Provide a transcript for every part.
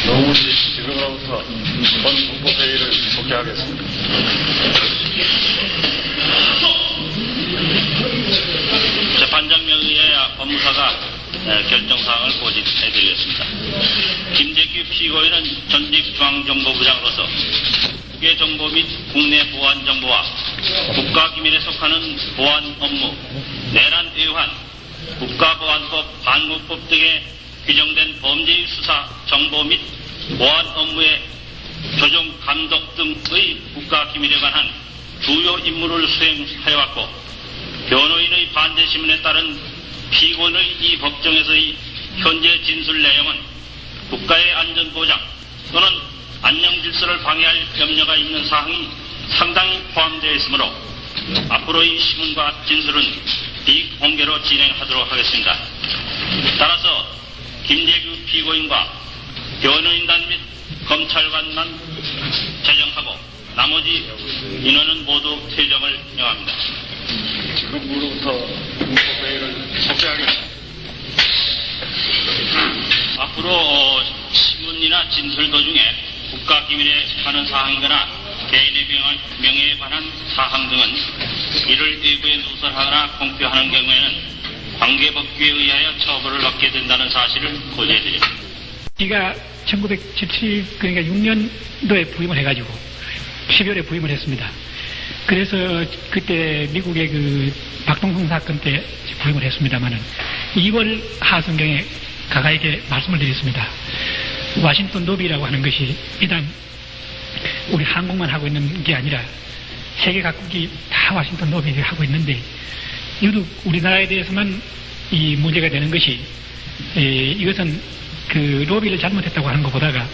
노무시 지금으로부터 본 국무회의를 복귀하겠습니다. 재판장면에 의하여 법무사가 결정사항을 고집해드리겠습니다. 김재규 피고인은 전직 중앙정보부장으로서 국외정보 및 국내 보안정보와 국가기밀에 속하는 보안 업무, 내란 외환, 국가보안법, 반국법 등에 규정된 범죄의 수사, 정보 및 보안 업무의 조정, 감독 등의 국가기밀에 관한 주요 임무를 수행해왔고 변호인의 반대 신문에 따른 피고인의 이 법정에서의 현재 진술 내용은 국가의 안전보장 또는 안녕질서를 방해할 염려가 있는 사항이 상당히 포함되어 있으므로 앞으로의 신문과 진술은 비공개로 진행하도록 하겠습니다. 따라서 김재규 피고인과 변호인단 및 검찰관만 제정하고 나머지 인원은 모두 퇴정을 명합니다. 지금으로부터 국무회의를 복귀하겠습니다. 앞으로 신문이나 진술 도중에 국가기밀에 관한 사항이거나 개인의 명예에 관한 사항 등은 이를 외부에 누설하거나 공표하는 경우에는 관계법규에 의하여 처벌을 받게 된다는 사실을 고지해드립니다. 제가 1977, 그러니까 6년도에 부임을 해가지고 12월에 부임을 했습니다. 그래서 그때 미국의 그 박동성 사건 때 부임을 했습니다만은 2월 하순경에 가가에게 말씀을 드렸습니다. 워싱턴 노비라고 하는 것이 일단 우리 한국만 하고 있는 게 아니라 세계 각국이 다 워싱턴 노비를 하고 있는데 유독 우리나라에 대해서만 이 문제가 되는 것이 이것은 그 로비를 잘못했다고 하는 것보다가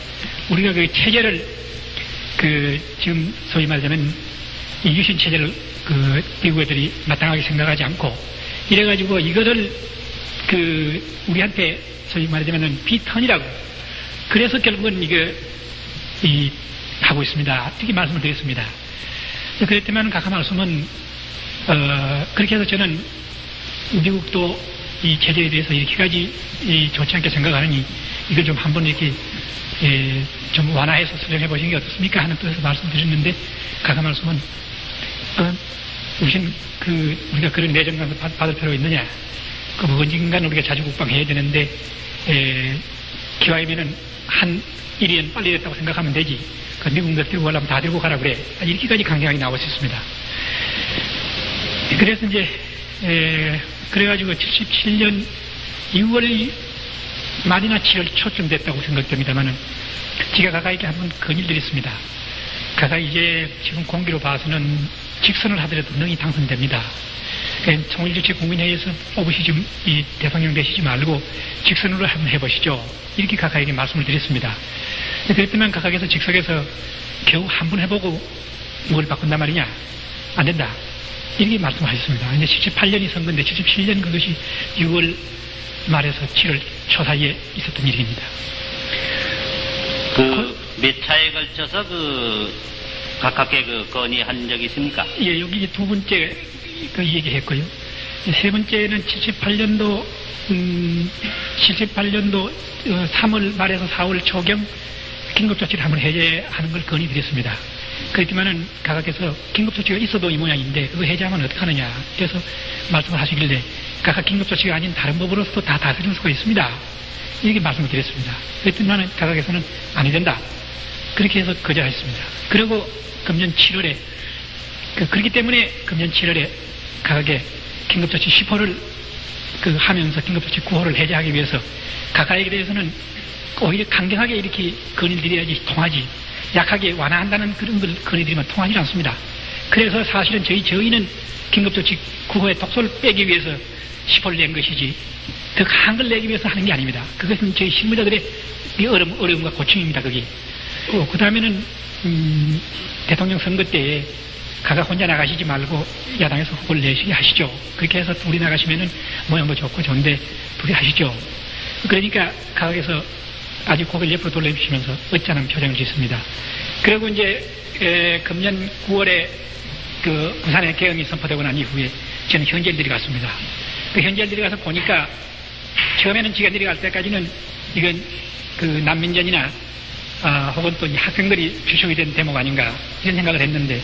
우리가 그 체제를 그 지금 소위 말하자면 이 유신 체제를 그 미국 애들이 마땅하게 생각하지 않고 이래가지고 이거를 그 우리한테 소위 말하자면 비턴이라고 그래서 결국은 이거 하고 있습니다. 특히 말씀을 드렸습니다. 그랬지만 각하 말씀은 그렇게 해서 저는 미국도 이 체제에 대해서 이렇게까지 좋지 않게 생각하느니 이걸 좀 한번 이렇게 좀 완화해서 수정해 보시는 게 어떻습니까? 하는 뜻에서 말씀드렸는데 각하 말씀은 우선 우리가 그런 내정감을 받을 필요가 있느냐? 그 언젠간 우리가 자주 국방해야 되는데 기왕이면은 한 1년 빨리 됐다고 생각하면 되지. 그 미국들 들고 가려면 다 들고 가라 그래. 이렇게까지 강경하게 나올 수 있습니다. 그래서 이제 그래가지고 77년 6월 말이나 7월 초쯤 됐다고 생각됩니다만은 제가 가까이게 한번 건의를 드렸습니다. 가까이 이제 지금 공기로 봐서는 직선을 하더라도 능히 당선됩니다. 통일주체 국민회의에서 뽑으시지 이 대통령 되시지 말고 직선으로 한번 해보시죠. 이렇게 각하에게 말씀을 드렸습니다. 그랬더니 각하께서 직석에서 겨우 한 번 해보고 뭘 바꾼단 말이냐? 안 된다. 이렇게 말씀하셨습니다. 이제 78년이 선거인데 77년 그것이 6월 말에서 7월 초 사이에 있었던 일입니다. 몇 차에 걸쳐서 각하께 건의한 적이 있습니까? 예, 여기 두 번째 얘기했고요. 세 번째는 78년도 3월 말에서 4월 초경 긴급조치를 한번 해제하는 걸 건의드렸습니다. 그랬지만은 각하께서 긴급조치가 있어도 이 모양인데 그거 해제하면 어떡하느냐. 그래서 말씀을 하시길래 각하 긴급조치가 아닌 다른 법으로서도 다 다스릴 수가 있습니다. 이렇게 말씀을 드렸습니다. 그랬더니만은 각하께서는 아니 된다. 그렇게 해서 거절하셨습니다. 그리고 금년 7월에 그렇기 때문에 금년 7월에 각하게 긴급조치 10호를 하면서 긴급조치 9호를 해제하기 위해서 각하에게 대해서는 오히려 강경하게 이렇게 건의를 드려야지 통하지 약하게 완화한다는 그런 걸 건의드리면 통하지 않습니다. 그래서 사실은 저희는 긴급조치 9호의 독소를 빼기 위해서 10호를 낸 것이지 더 강한 걸 내기 위해서 하는 게 아닙니다. 그것은 저희 실무자들의 어려움과 고충입니다. 그 다음에는 대통령 선거 때에 각하 혼자 나가시지 말고 야당에서 후보를 내시게 하시죠. 그렇게 해서 둘이 나가시면은 모양도 좋고 좋은데 둘이 하시죠. 그러니까 각하께서 아주 고개를 옆으로 돌려주시면서 어쩌는 표정을 짓습니다. 그리고 이제 금년 9월에 부산의 개헌이 선포되고 난 이후에 저는 현지에 내려갔습니다. 현지에 내려가서 보니까 처음에는 지가 내려갈 때까지는 이건 난민전이나 혹은 또 이 학생들이 주축이 된 대목 아닌가 이런 생각을 했는데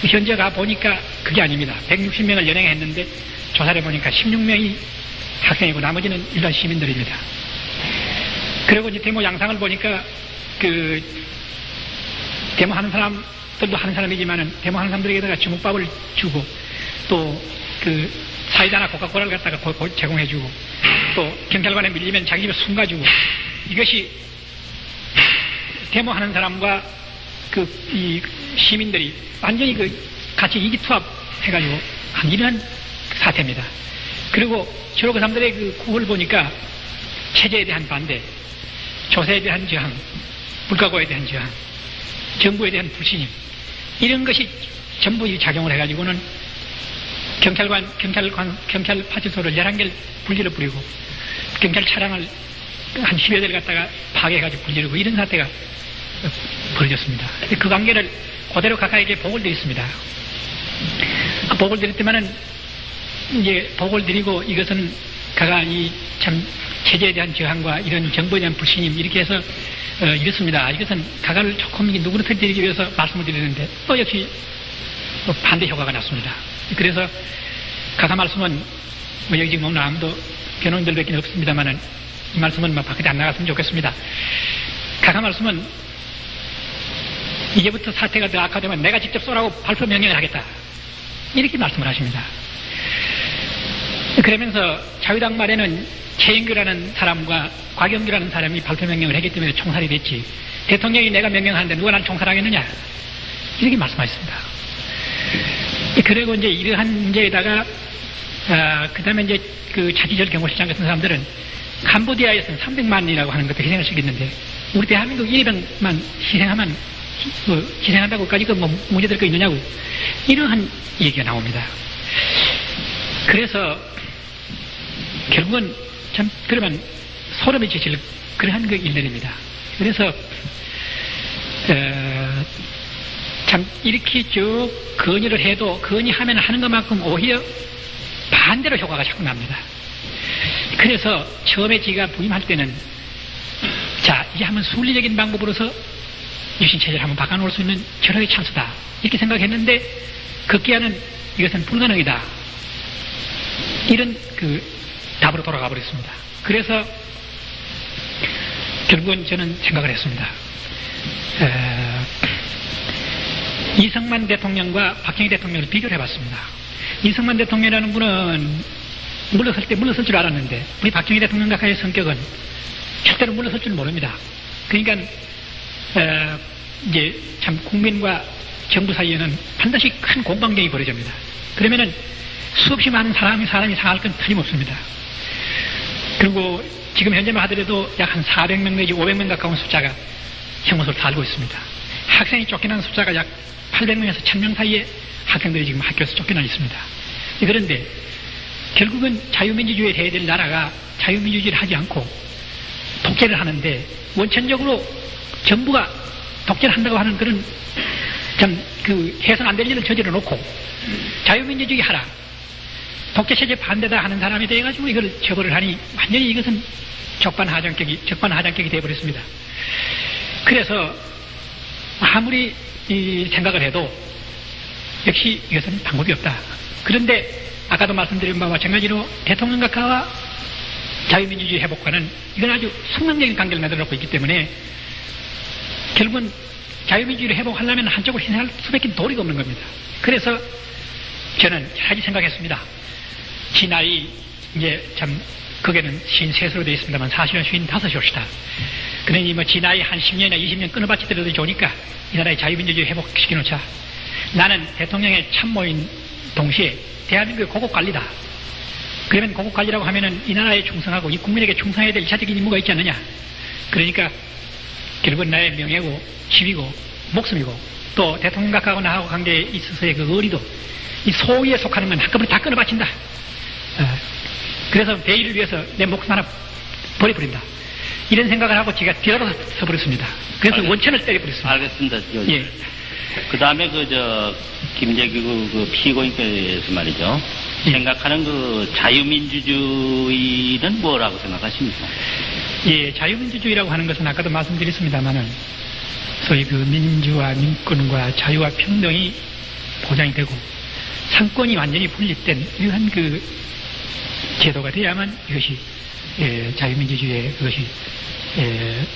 현재 가 보니까 그게 아닙니다. 160명을 연행했는데 조사를 보니까 16명이 학생이고 나머지는 일반 시민들입니다. 그리고 이제 데모 양상을 보니까 그 데모하는 사람들도 하는 사람이지만은 데모하는 사람들에게다가 주먹밥을 주고 또 그 사이다나 코카콜라를 갖다가 제공해주고 또 경찰관에 밀리면 자기 집에 숨가주고 이것이 데모하는 사람과 이 시민들이 완전히 같이 이기투합해가지고 한 이러한 사태입니다. 그리고 주로 그 사람들의 구호를 보니까 체제에 대한 반대, 조세에 대한 저항, 물가고에 대한 저항, 정부에 대한 불신임 이런 것이 전부 작용을 해가지고는 경찰 파출소를 11개를 불지를 뿌리고 경찰 차량을 한 10여 대를 갖다가 파괴해가지고 불지르고 이런 사태가 벌어졌습니다. 그 관계를 그대로 가까이게 보고를 드렸습니다. 보고를 드렸지만은 이제 보고를 드리고 이것은 가가 참 체제에 대한 저항과 이런 정부에 대한 불신임 이렇게 해서 이렇습니다. 이것은 가가를 조금 누구한테 드리기 위해서 말씀을 드리는데 또 역시 또 반대 효과가 났습니다. 그래서 가가 말씀은 여기 지금 오늘 아무도 변호인들밖에 없습니다만은 이 말씀은 밖에 안 나갔으면 좋겠습니다. 가가 말씀은 이제부터 사태가 더 악화되면 내가 직접 쏘라고 발표 명령을 하겠다. 이렇게 말씀을 하십니다. 그러면서 자유당 말에는 최인규라는 사람과 곽영규라는 사람이 발표 명령을 했기 때문에 총살이 됐지. 대통령이 내가 명령하는데 누가 난 총살하겠느냐. 이렇게 말씀하셨습니다. 그리고 이제 이러한 문제에다가, 그 다음에 이제 그 차지절 경호실장 같은 사람들은 캄보디아에서는 300만이라고 하는 것도 희생을 시켰는데 우리 대한민국 200만 희생한다고까지 문제될 거 있느냐고 이러한 얘기가 나옵니다. 그래서 결국은 참 그러면 소름이 끼칠 그러한 일들입니다. 그래서 참 이렇게 쭉 건의를 해도 건의하면 하는 것만큼 오히려 반대로 효과가 자꾸 납니다. 그래서 처음에 제가 부임할 때는 자 이제 한번 순리적인 방법으로서 유신체제를 한번 바꿔놓을 수 있는 절호의 찬스다 이렇게 생각했는데 급기야는 이것은 불가능이다 이런 답으로 돌아가 버렸습니다. 그래서 결국은 저는 생각을 했습니다. 이승만 대통령과 박정희 대통령을 비교를 해봤습니다. 이승만 대통령이라는 분은 물러설 줄 알았는데 우리 박정희 대통령 각하의 성격은 절대로 물러설 줄 모릅니다. 그러니까 이제 참 국민과 정부 사이에는 반드시 큰 공방경이 벌어집니다. 그러면은 수없이 많은 사람이 상할 건 틀림없습니다. 그리고 지금 현재만 하더라도 약 한 400명 내지 500명 가까운 숫자가 형무소를 달고 있습니다. 학생이 쫓겨난 숫자가 약 800명에서 1000명 사이에 학생들이 지금 학교에서 쫓겨나 있습니다. 그런데 결국은 자유민주주의에 해야 될 나라가 자유민주주의를 하지 않고 독재를 하는데 원천적으로 정부가 독재를 한다고 하는 그런 참 해서는 안 될 일을 저질러 놓고 자유민주주의 하라 독재체제 반대다 하는 사람에 대해 가지고 이걸 처벌을 하니 완전히 이것은 적반하장격이 되어버렸습니다. 그래서 아무리 생각을 해도 역시 이것은 방법이 없다. 그런데 아까도 말씀드린 바와 마찬가지로 대통령 각하와 자유민주주의 회복과는 이건 아주 숙명적인 관계를 맺어놓고 있기 때문에 결국은 자유민주주의를 회복하려면 한쪽을 희생할 수밖에 도리가 없는 겁니다. 그래서 저는 여러 가지 생각했습니다. 지 나이 이제 참 거기에는 53세로 되어 있습니다만 사실은 55이옵시다. 그러니 지 나이 한 10년이나 20년 끊어바치더라도 좋으니까 이 나라의 자유민주주의 회복시켜놓자. 나는 대통령의 참모인 동시에 대한민국의 고국관리다. 그러면 고국관리라고 하면은 이 나라에 충성하고 이 국민에게 충성해야 될 1차적인 임무가 있지 않느냐. 그러니까 결국은 나의 명예고 지위고 목숨이고 또 대통령 각하고 나하고 관계에 있어서의 그 의리도 이 소위에 속하는 건 한꺼번에 다 끊어바친다. 그래서 대의를 위해서 내 목숨 하나 버려버린다. 이런 생각을 하고 제가 뒤돌아서 서버렸습니다. 그래서 원천을 때려버렸습니다. 알겠습니다. 예. 그 다음에 김재규 피고인께서 말이죠. 예. 생각하는 자유민주주의는 뭐라고 생각하십니까? 예, 자유민주주의라고 하는 것은 아까도 말씀드렸습니다만은 소위 그 민주와 민권과 자유와 평등이 보장이 되고 상권이 완전히 분립된 이러한 그 제도가 돼야만 이것이 자유민주주의의 그것이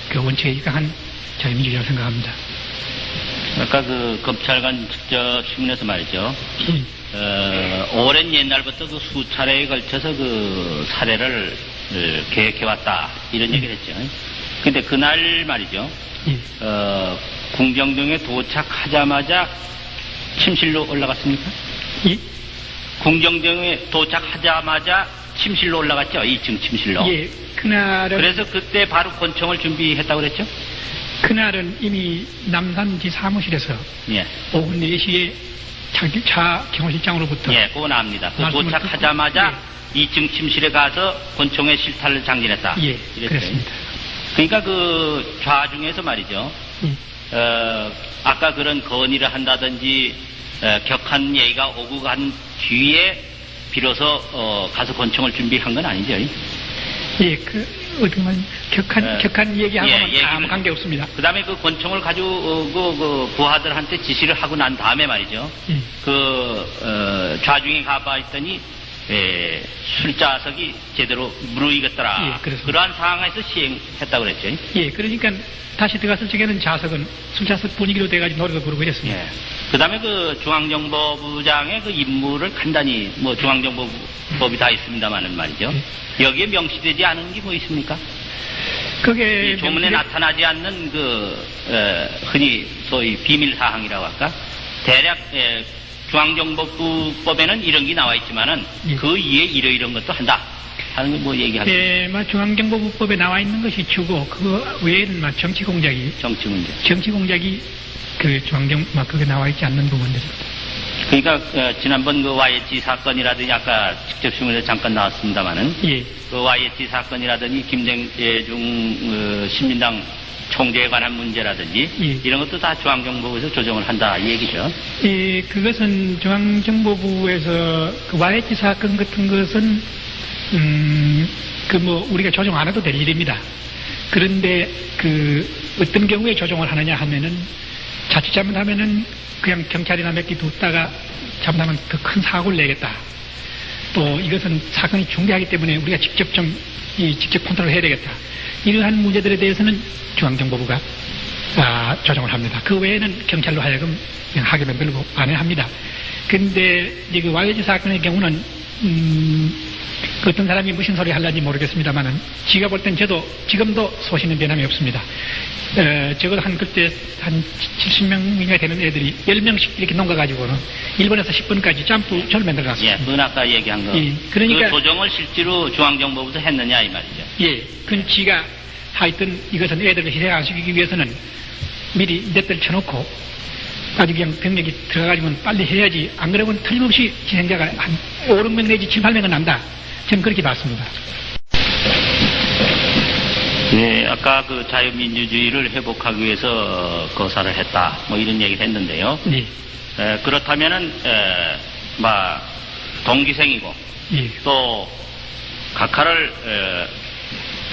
그 원칙에 입각한 자유민주주의라고 생각합니다. 아까 그 검찰관 직접 신문에서 말이죠. 오랜 옛날부터 그 수차례에 걸쳐서 그 사례를 계획해왔다 이런 얘기를 했죠. 근데 그날 말이죠. 궁정동에 도착하자마자 침실로 올라갔습니까? 예? 궁정동에 도착하자마자 침실로 올라갔죠. 2층 침실로. 예, 그날은 그래서 그때 바로 권총을 준비했다고 그랬죠? 그날은 이미 남산지 사무실에서 예. 오후 4시에 차 경호실장으로부터 예, 그건 압니다. 그 말씀을 도착하자마자 2층 침실에 가서 권총의 실탄을 장전했다. 예, 이랬죠. 그렇습니다. 그러니까 그 좌중에서 말이죠. 아까 그런 건의를 한다든지 격한 얘기가 오고 간 뒤에 비로소 가서 권총을 준비한 건 아니죠. 예, 그 어떻게 말하면 격한 얘기하고는 아무 관계 없습니다. 그 다음에 그 권총을 가지고 그 부하들한테 지시를 하고 난 다음에 말이죠. 그 좌중에 가봐 있더니 술자석이 제대로 무르익었더라. 예, 그러한 상황에서 시행했다고 그랬죠. 예, 그러니까 다시 들어갔을 적에는 좌석은 술자석 분위기로 돼가지고 노래도 부르고 이랬습니다. 예. 그 다음에 그 중앙정보부장의 그 임무를 간단히 뭐 중앙정보법이 다 있습니다만은 말이죠. 여기에 명시되지 않은 게 뭐 있습니까? 그게 이 조문에 나타나지 않는 그 흔히 소위 비밀 사항이라고 할까? 대략 중앙정보부법에는 이런 게 나와 있지만은 그 이에 이런 것도 한다 하는 거 뭐 얘기하겠습니다. 예, 중앙정보부법에 나와 있는 것이 주고 그 외에는 정치 공작이 그 그게 나와 있지 않는 부분들입니다. 그러니까 지난번 그 YH 사건이라든지 아까 직접 신문에 잠깐 나왔습니다만은 그 YH 사건이라든지 김대중 신민당 총재에 관한 문제라든지 이런 것도 다 중앙정보부에서 조정을 한다 이 얘기죠. 예, 그것은 중앙정보부에서 그 YH 사건 같은 것은 그 뭐 우리가 조정 안 해도 될 일입니다. 그런데 그 어떤 경우에 조정을 하느냐 하면은 자칫 잘못하면은 그냥 경찰이나 몇 개 뒀다가 잘못하면 더 큰 사고를 내겠다. 또 이것은 사건이 중대하기 때문에 우리가 직접 직접 컨트롤 해야 되겠다. 이러한 문제들에 대해서는 중앙정보부가 조정을 합니다. 그 외에는 경찰로 하여금 그냥 하기는 별로 안 합니다. 그런데 이제 그 YG 사건의 경우는 그 어떤 사람이 무슨 소리 하려는지 모르겠습니다만은 지가 볼 땐 저도 지금도 소신은 변함이 없습니다. 적어도 그때 한 70명이 되는 애들이 10명씩 이렇게 농가가지고는 1번에서 10번까지 점프를 만들어놨습니다. 예, 그건 아까 얘기한 거. 예, 그러니까 그 조정을 실제로 중앙정보부에서 했느냐 이 말이죠. 예, 그건 지가 하여튼 이것은 애들을 희생 안 시키기 위해서는 미리 넷들 쳐놓고 아주 그냥 병력이 들어가가지고 빨리 해야지 안 그러면 틀림없이 희생자가 한 5, 6명 내지 7, 8명은 난다. 저는 그렇게 봤습니다. 네, 아까 그 자유민주주의를 회복하기 위해서 거사를 했다. 뭐 이런 얘기를 했는데요. 네. 그렇다면은, 동기생이고, 또 각하를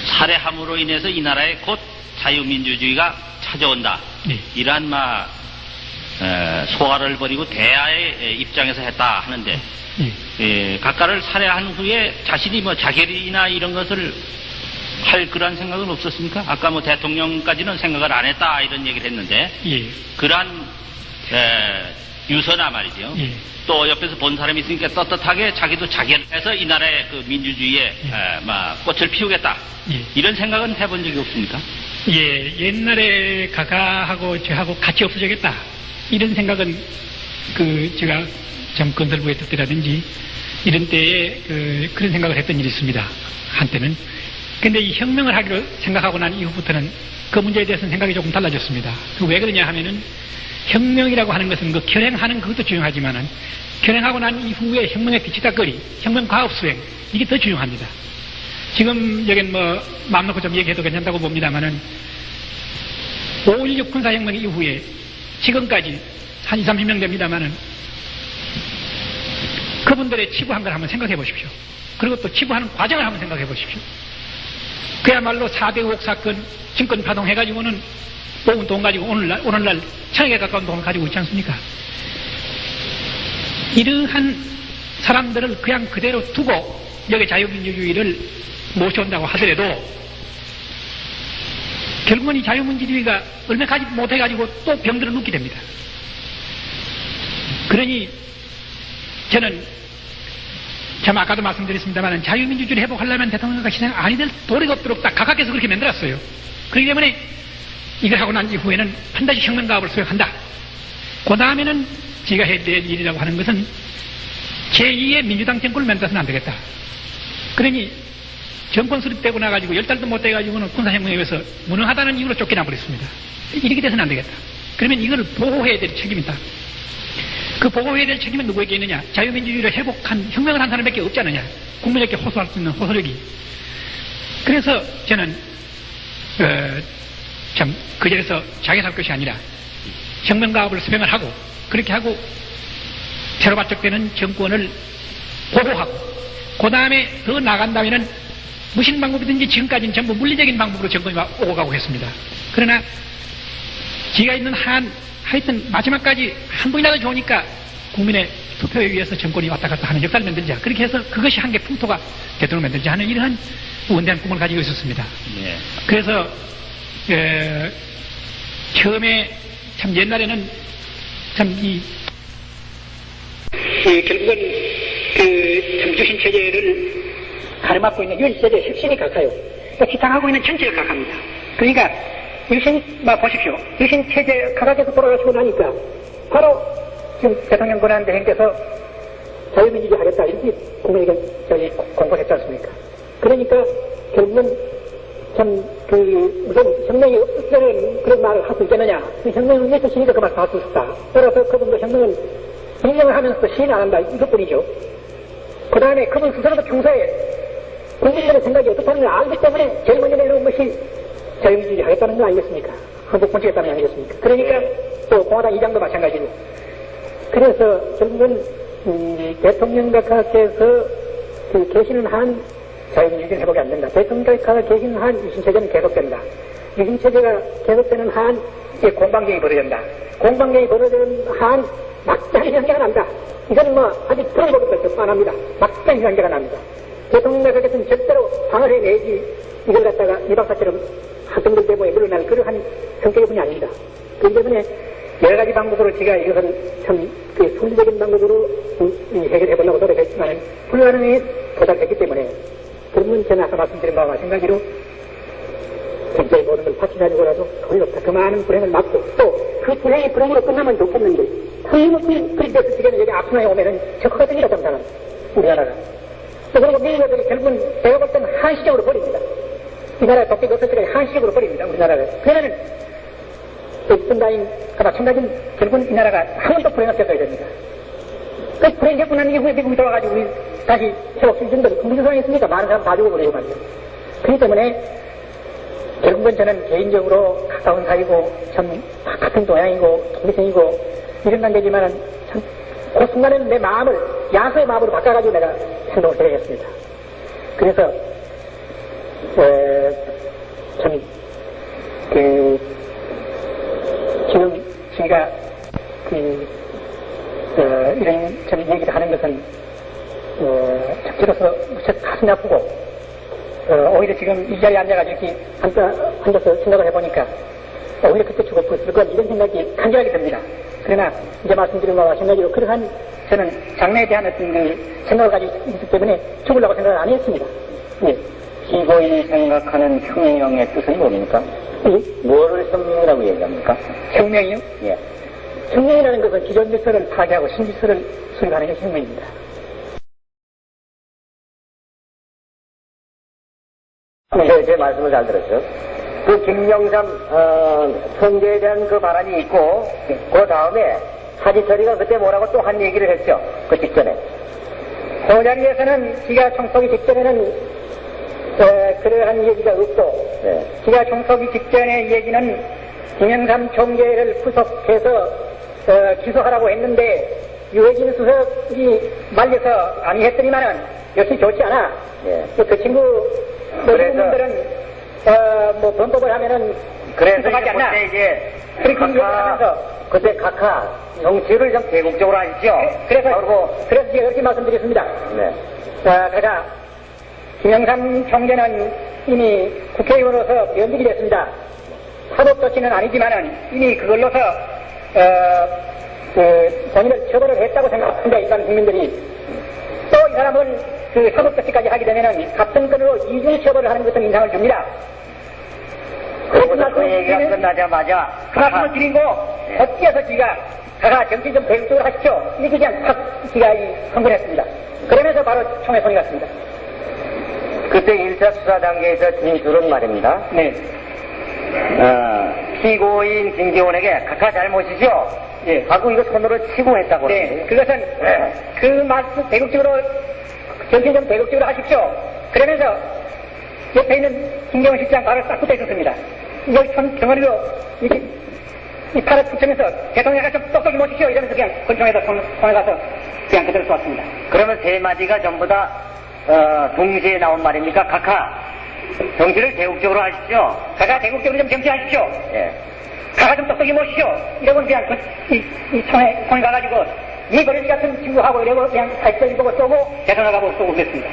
살해함으로 인해서 이 나라에 곧 자유민주주의가 찾아온다. 이러한 소화를 벌이고 대야의 입장에서 했다 하는데, 각하를 살해한 후에 자신이 뭐 자결이나 이런 것을 할 그런 생각은 없었습니까? 아까 뭐 대통령까지는 생각을 안 했다 이런 얘기를 했는데 그러한 유서나 말이죠. 또 옆에서 본 사람이 있으니까 떳떳하게 자기도 자결해서 이 나라의 그 민주주의에 꽃을 피우겠다 이런 생각은 해본 적이 없습니까? 예, 옛날에 각하하고 저하고 같이 없어지겠다 이런 생각은 제가 정권들부에 뜻이라든지 이런 때에 그런 생각을 했던 일이 있습니다. 한때는. 근데 이 혁명을 하기로 생각하고 난 이후부터는 그 문제에 대해서는 생각이 조금 달라졌습니다. 왜 그러냐 하면은 혁명이라고 하는 것은 그 결행하는 그것도 중요하지만은 결행하고 난 이후에 혁명의 뒤치다거리, 혁명 과업 수행 이게 더 중요합니다. 지금 여긴 뭐 마음 놓고 좀 얘기해도 괜찮다고 봅니다만은 5.16 군사혁명 이후에 지금까지 한 20, 30명 됩니다만은 그분들의 치부한 걸 한번 생각해 보십시오. 그리고 또 치부하는 과정을 한번 생각해 보십시오. 그야말로 4대 의혹 사건, 증권 파동해가지고는 뽑은 돈 가지고 오늘날 1000억에 가까운 돈을 가지고 있지 않습니까? 이러한 사람들을 그냥 그대로 두고 여기 자유민주주의를 모셔온다고 하더라도 결국은 이 자유민주주의가 얼마 가지 못해가지고 또 병들어 눕게 됩니다. 그러니 저는 참 아까도 말씀드렸습니다만 자유민주주의를 회복하려면 대통령과 희생 아니 될 도리가 없도록 딱 각하께서 그렇게 만들었어요. 그렇기 때문에 이걸 하고 난 이후에는 반드시 혁명가업을 수행한다. 그 다음에는 지가 해야 될 일이라고 하는 것은 제2의 민주당 정권을 만들어서는 안 되겠다. 그러니 정권 수립되고 나가지고 10달도 못 돼가지고는 군사혁명에 의해서 무능하다는 이유로 쫓겨나 버렸습니다. 이렇게 돼서는 안 되겠다. 그러면 이걸 보호해야 될 책임이 있다. 그 보호해야 될 책임은 누구에게 있느냐? 자유민주주의를 회복한 혁명을 한 사람밖에 없지 않느냐? 국민에게 호소할 수 있는 호소력이. 그래서 저는 참 그 자리에서 자기 살 것이 아니라 혁명가업을 수행을 하고 그렇게 하고 새로 발족되는 정권을 보호하고 그 다음에 더 나간다면은 무슨 방법이든지 지금까지는 전부 물리적인 방법으로 정권이 오고 가고 했습니다. 그러나 지가 있는 하여튼 마지막까지 한 분이라도 좋으니까 국민의 투표에 의해서 정권이 왔다 갔다 하는 역사를 만들자. 그렇게 해서 그것이 한계 풍토가 대통령을 만들자 하는 이러한 원대한 꿈을 가지고 있었습니다. 예. 그래서 처음에 참 옛날에는 참 결국은 참 유신 체제를 가름하고 있는 유신 체제의 핵심이 각하요. 지탱하고 있는 전체가 각합니다. 그러니까 유신 보십시오. 유신 체제 각하께서 돌아가시고 나니까 바로 지금 대통령 권한대행께서 자유민주주의 하겠다 이렇게 국민에게 공고했지 않습니까? 그러니까 결국은 참 무슨 혁명이 없다는 그런 말을 할 수 있겠느냐? 혁명을 위해서 시니까 그 말을 할 수 있다. 따라서 그분도 혁명을 하면서 시인 안 한다 이것뿐이죠. 그 다음에 그분 스스로도 평소에 국민들의 생각이 어떻다는 걸 알기 때문에 제일 먼저 내놓은 것이 자유민주주의 하겠다는 거 아니겠습니까? 한국본칙했다는 거 아니겠습니까? 그러니까 또 공화당 이장도 마찬가지고. 그래서 결국은 대통령 각하께서 계시는 한 자유민주주의는 회복이 안 된다. 대통령 각하가 계시는 한 유신체제는 계속된다. 유신체제가 계속되는 한 공방경이 벌어진다. 공방경이 벌어지는 한 막장이 현재가 난다. 이건 아직 풀어보기도 뻔합니다. 막장이 현재가 납니다. 대통령 각하께서는 절대로 방을 해내지 이걸 갖다가 이박사처럼 학생들 대모에 물러날 그러한 성격의 분이 아닙니다. 그렇기 때문에 여러 가지 방법으로 제가 이것을 참 순리적인 방법으로 해결해보려고 노력했지만 불가능에 도달했기 때문에 그러면 저는 아까 말씀드린 바와 마찬가지로 굉장히 모든 걸 바치가지고라도 거의 없다. 그 많은 불행을 막고 또 그 불행이 불행으로 끝나면 좋겠는데 틀림없이 그리스도에서 지금 여기 아프나에 오면은 적화 같은 일이 없잖아. 우리나라가. 또 그리고 미국에서 결국은 제가 볼 때는 한시적으로 버립니다. 이 나라의 독재가 없을 때까지 한시적으로 버립니다. 우리나라가. 그러면은 엑슨다인과 마찬가지인 결국은 이 나라가 한 번도 불행을 겪어야 됩니다. 그 불행 겪고 난 이후에 미국이 돌아가지고 우리 다시 회복 수준도 무슨 상황이 있습니까? 많은 사람 다 죽어버리고 말이죠. 그렇기 때문에 결국은 저는 개인적으로 가까운 사이고 참 같은 동양이고 동생이고 이런 관계지만 참 그 순간에는 내 마음을 야수의 마음으로 바꿔가지고 내가 행동을 해야겠습니다. 그래서 참 지금 제가 이런 참 얘기를 하는 것은 적지로서 무척 가슴이 아프고 오히려 지금 이 자리에 앉아가지고 이렇게 앉아서 생각을 해보니까 오히려 그때 죽었을 것 이런 생각이 간절하게 듭니다. 그러나 이제 말씀드린 바와 마찬가지로 그러한 저는 장래에 대한 어떤 생각을 가지고 있기 때문에 죽으려고 생각을 안 했습니다. 예. 기고인이 생각하는 혁명의 뜻은 뭡니까? 뭐를 혁명이라고 얘기합니까? 혁명이요? 예. 혁명이라는 것은 기존 질서를 파괴하고 신질서를 수립하는 게 혁명입니다. 제 말씀을 잘 들었죠. 그 김영삼 총재에 대한 그 발언이 있고 그 다음에 하지철이가 그때 뭐라고 또 한 얘기를 했죠. 그 직전에. 그 자리에서는 지가 총쏘기 직전에는 그러한 얘기가 없고 네. 지가 총쏘기 직전의 얘기는 김영삼 총재를 구속해서 기소하라고 했는데 유해진 수석이 말려서 아니했더니만은 역시 좋지 않아. 네. 그 친구 모든 분들은 범법을 하면은 그래서 하지 않나? 그때 이제 그렇게 얘기하면서 그때 각하 정치를 좀 대국적으로 하시죠. 그래서 제가 이렇게 말씀드렸습니다. 네. 자, 그러나 김영삼 총재는 이미 국회의원으로서 면직이 됐습니다. 사법조치는 아니지만은 이미 그걸로서 본인을 처벌을 했다고 생각합니다. 일반 국민들이. 또 이 사람은 그 사법조치까지 하게 되면은 같은 건으로 이중처벌을 하는 것은 인상을 줍니다. 그러고서 그 얘기가 끝나자마자 그 말씀을 드리고 어찌해서 지가 자가 정치 좀 대국적으로 하십시오. 이렇게 그냥 탁 지가 선고를 했습니다. 그러면서 바로 총에 손이 갔습니다. 그때 1차 수사 단계에서 진술은 말입니다. 네. 피고인 김기원에게 각하 잘못이죠? 예. 하고 이거 손으로 치고 했다고 네. 그러는데. 그것은 네. 그 말씀 대국적으로 정치 좀 대국적으로 하십시오. 그러면서 옆에 있는 김경원 실장 발을 딱 붙어 있었습니다. 여기 손 덩어리로 이렇게 이 팔을 붙이면서 대통령이 좀 똑똑히 모십시오. 이러면서 그냥 권총에다 손에 가서 그냥 그대로 쏘았습니다. 그러면 세 마디가 전부 다 동시에 나온 말입니까? 각하 정치를 대국적으로 하십시오. 가가 대국적으로 좀 정치하십시오. 예. 가가 좀 똑똑히 모십시오. 이러고 그냥 이 총에 가가지고 이 거리 같은 친구하고 이러고 그냥 살짝 보고 쏘고 대통령하고 쏘고 그랬습니다.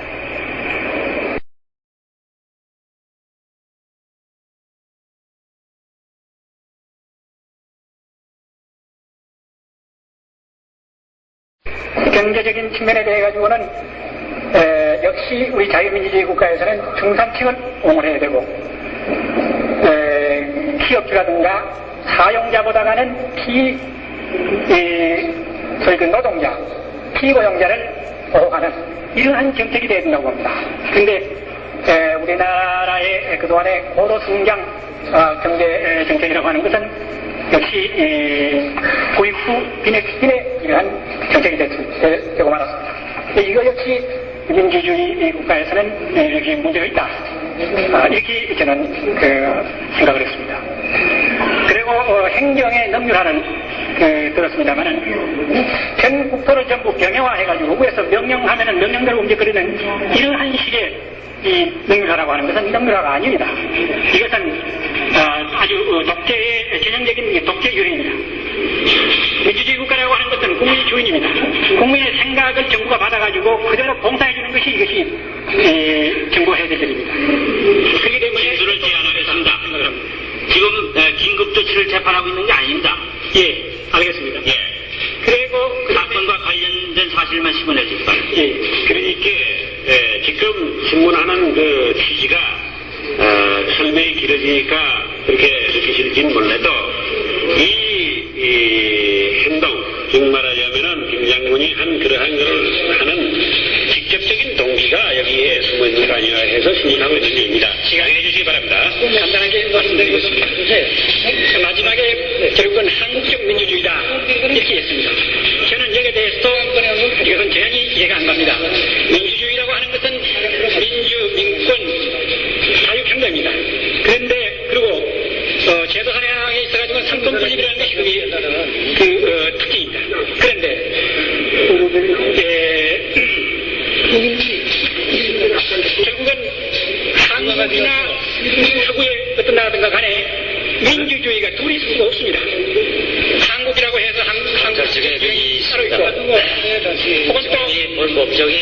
경제적인 측면에 대해 가지고는 역시 우리 자유민주주의 국가에서는 중산층을 옹호해야 되고 기업주라든가 사용자보다는 소위 그 노동자, 피고용자를 보호하는 이러한 정책이 되어야 된다고 봅니다. 그런데 우리나라의 그동안의 고도 성장 경제 정책이라고 하는 것은 역시 보육 후 빈액 이러한 정책이 되고 말았습니다. 이거 역시 민주주의 국가에서는 이렇게 문제가 있다. 이렇게 저는 생각을 했습니다. 그리고 행정에 능률하는 들었습니다만은 전 국토를 전부 병영화해가지고 위에서 명령하면은 명령대로 움직이는 이러한 식의 이 능률화라고 하는 것은 능률화가 아닙니다. 이것은 아주 독재의 전형적인 독재 유행입니다. 민주주의 국가라고 하는 것은 국민이 주인입니다. 국민의 생각을 정부가 받아가지고 그대로 봉사해주는 것이 이것이 정부가 해야 될 일입니다. 그렇기 때문에 진술을 제안하겠습니다. 지금 긴급조치를 재판하고 있는 게 아닙니다. 예, 알겠습니다. 예. 그리고 그 사건과 관련된 사실만 신문해 주십시오. 예, 그러니까 지금 신문하는 그 취지가 설명이 길어지니까 그렇게 느끼실지는 몰라도 이 행동, 즉 말하자면은 김 장군이 한 그러한 것을 하는 직접적인 동기가 여기에 숨어 있는 거 아니냐 해서 신문하고 있는 일입니다. 시간 내주시기 바랍니다. 간단하게 말씀드리겠습니다. 마지막에 결국은 한국적 민주주의다 이렇게 했습니다. 저는 여기에 대해서도 이것은 전혀 이해가 안 갑니다. 민주주의라고 하는 것은 민주, 민권, 자유평등입니다. 그런데 그리고 제도 사냥에 있어가지고 삼권분립이라는 것이 그 특징입니다. 그런데 결국은 한국이나 서구의 어떤 나라든가 간에 민주주의가 둘이 있을 수가 없습니다. 한국이라고 해서 한국 저쪽에 따로 있고 혹은 또 본 목적이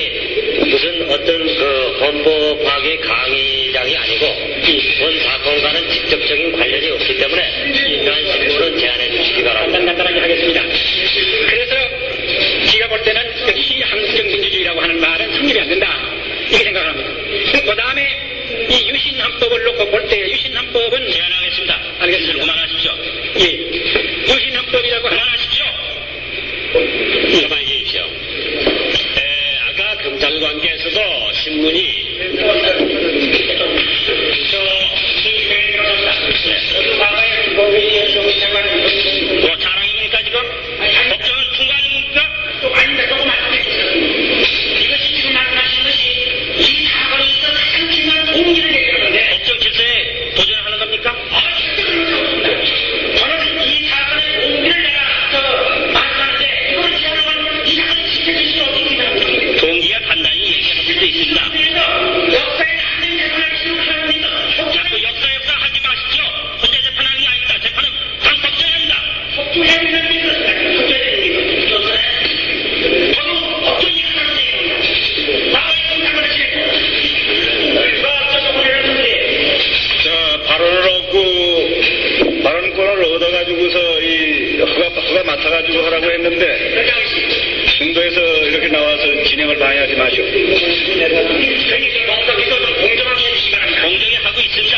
무슨 어떤 그 헌법 파괴 강의장이 아니고 본 사건과는 직접적인 관련이 없기 때문에 이러한 신문은 제안해 주시기 바랍니다. 간단하게 하겠습니다. 그래서 제가 볼 때는 역시 한국적 민주주의라고 하는 말은 성립이 안 된다 이렇게 생각을 합니다. 그 다음에 이 유신헌법을 놓고 볼 때 유신헌법은 제안하겠습니다. 알겠습니다. 그만하십시오. 예, 유신헌법이라고 그만하십시오. 가만히 계십시오. 아까 검찰관께서도 신문이 뭐 자랑입니까 지금? 법정을 통과하니까 또 아닌데 조금 말씀해주세요. 이것이 지금 말씀하신 것이 이 사건에 있어서 가장 중요한 동기를 얘기하는데 법정 질서에 도전하는 겁니까? 저는 이 사건의 동기를 내가 말씀하는데 이걸 제안하면 이 사건이 지켜질 수 없습니다. 동기가 간단히 얘기할 수도 있습니다. 정부에서 이렇게 나와서 진행을 방해하지 마시오. 공정히 하고 있습니다.